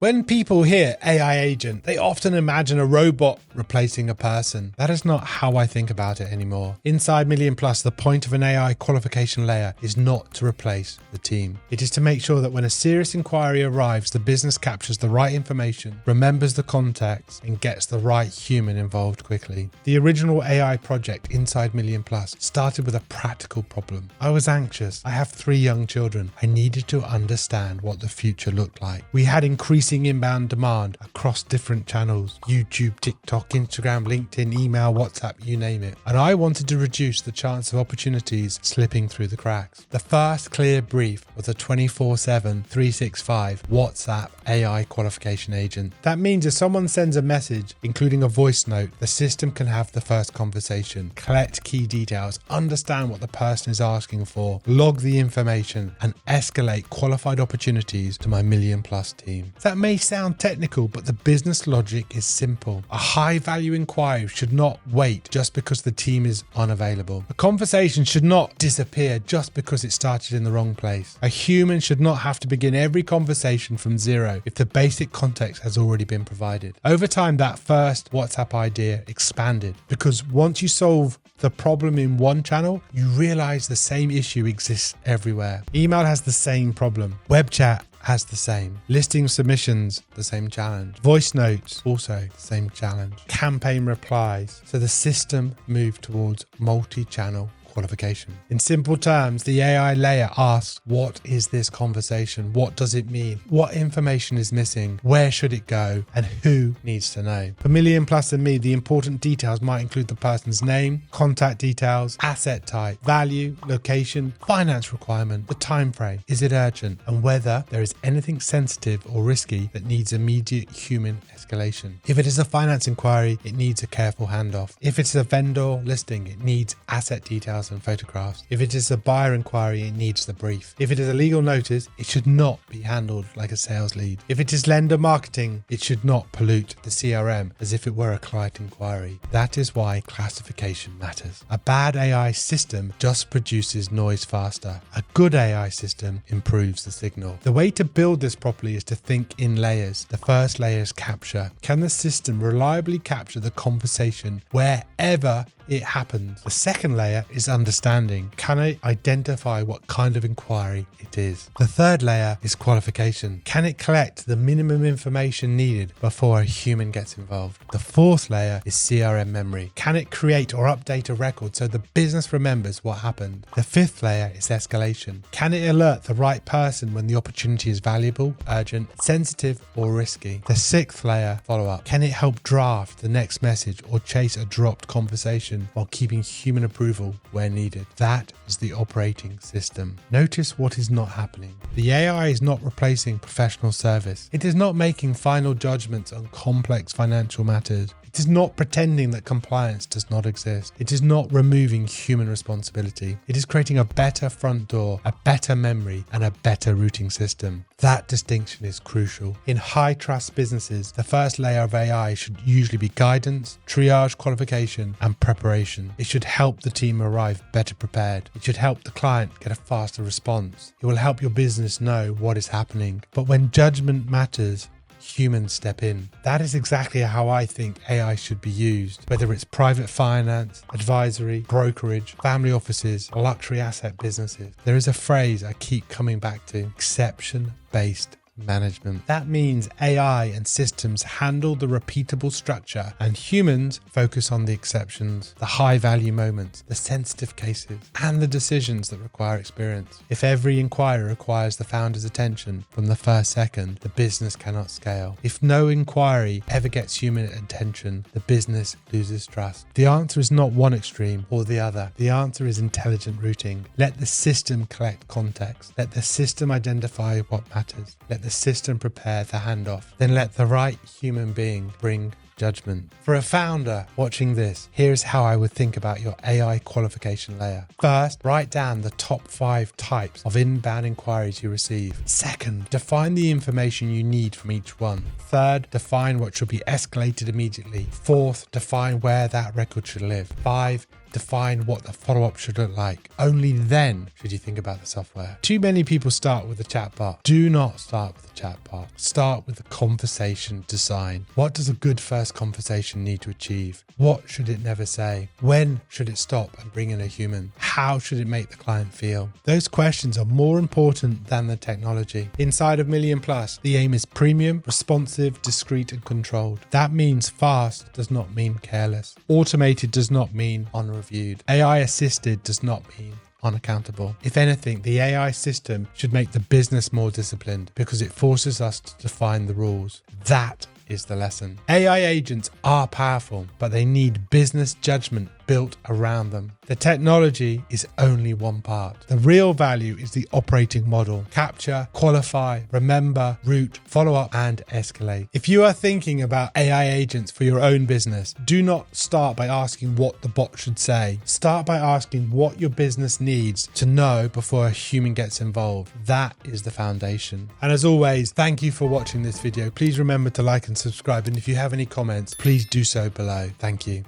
When people hear AI agent, they often imagine a robot replacing a person. That is not how I think about it anymore. Inside MillionPlus, the point of an AI qualification layer is not to replace the team. It is to make sure that when a serious inquiry arrives, the business captures the right information, remembers the context, and gets the right human involved quickly. The original AI project inside MillionPlus started with a practical problem. I was anxious. I have 3 young children. I needed to understand what the future looked like. We had increasing inbound demand across different channels: YouTube, TikTok, Instagram, LinkedIn, email, WhatsApp, you name it. And I wanted to reduce the chance of opportunities slipping through the cracks. The first clear brief was a 24/7, 365 WhatsApp AI qualification agent. That means if someone sends a message, including a voice note, the system can have the first conversation, collect key details, understand what the person is asking for, log the information, and escalate qualified opportunities to my MillionPlus team. That may sound technical, but the business logic is simple. A high-value inquiry should not wait just because the team is unavailable. A conversation should not disappear just because it started in the wrong place. A human should not have to begin every conversation from zero if the basic context has already been provided. Over time, that first WhatsApp idea expanded because once you solve the problem in one channel, you realize the same issue exists everywhere. Email has the same problem. Web chat has the same. Listing submissions, the same challenge. Voice notes, also the same challenge. Campaign replies. So the system moved towards multi-channel qualification. In simple terms, the AI layer asks, what is this conversation? What does it mean? What information is missing? Where should it go? And who needs to know? For MillionPlus and me, the important details might include the person's name, contact details, asset type, value, location, finance requirement, the time frame, is it urgent, and whether there is anything sensitive or risky that needs immediate human escalation. If it is a finance inquiry, it needs a careful handoff. If it's a vendor listing, it needs asset details and photographs. If it is a buyer inquiry, it needs the brief. If it is a legal notice, it should not be handled like a sales lead. If it is lender marketing, it should not pollute the CRM as if it were a client inquiry. That is why classification matters. A bad AI system just produces noise faster. A good AI system improves the signal. The way to build this properly is to think in layers. The first layer is capture. Can the system reliably capture the conversation wherever it happens? The second layer is understanding. Can it identify what kind of inquiry it is? The third layer is qualification. Can it collect the minimum information needed before a human gets involved? The fourth layer is CRM memory. Can it create or update a record so the business remembers what happened? The fifth layer is escalation. Can it alert the right person when the opportunity is valuable, urgent, sensitive, or risky? The sixth layer, follow-up. Can it help draft the next message or chase a dropped conversation while keeping human approval where needed? That is the operating system. Notice what is not happening. The AI is not replacing professional service. It is not making final judgments on complex financial matters. It is not pretending that compliance does not exist. It is not removing human responsibility. It is creating a better front door, a better memory, and a better routing system. That distinction is crucial. In high-trust businesses, the first layer of AI should usually be guidance, triage, qualification, and preparation. It should help the team arrive better prepared. It should help the client get a faster response. It will help your business know what is happening. But when judgment matters, humans step in. That is exactly how I think AI should be used, whether it's private finance, advisory, brokerage, family offices, or luxury asset businesses. There is a phrase I keep coming back to: exception-based management. That means AI and systems handle the repeatable structure and humans focus on the exceptions, the high value moments, the sensitive cases, and the decisions that require experience. If every inquiry requires the founder's attention from the first second, the business cannot scale. If no inquiry ever gets human attention, the business loses trust. The answer is not one extreme or the other. The answer is intelligent routing. Let the system collect context. Let the system identify what matters. Let the system prepare the handoff. Then let the right human being bring judgment. For a founder watching this, here's how I would think about your AI qualification layer. First, write down the top 5 types of inbound inquiries you receive. Second, define the information you need from each one. Third, define what should be escalated immediately. Fourth, define where that record should live. 5, define what the follow-up should look like. Only then should you think about the software. Too many people start with a chatbot. Do not start with a chatbot. Start with the conversation design. What does a good first conversation need to achieve? What should it never say? When should it stop and bring in a human? How should it make the client feel? Those questions are more important than the technology. Inside of MillionPlus, the aim is premium, responsive, discreet, and controlled. That means fast does not mean careless. Automated does not mean unreviewed. AI assisted does not mean unaccountable. If anything, the AI system should make the business more disciplined because it forces us to define the rules. That is the lesson. AI agents are powerful, but they need business judgment built around them. The technology is only one part. The real value is the operating model. Capture, qualify, remember, route, follow up, and escalate. If you are thinking about AI agents for your own business, do not start by asking what the bot should say. Start by asking what your business needs to know before a human gets involved. That is the foundation. And as always, thank you for watching this video. Please remember to like and subscribe. And if you have any comments, please do so below. Thank you.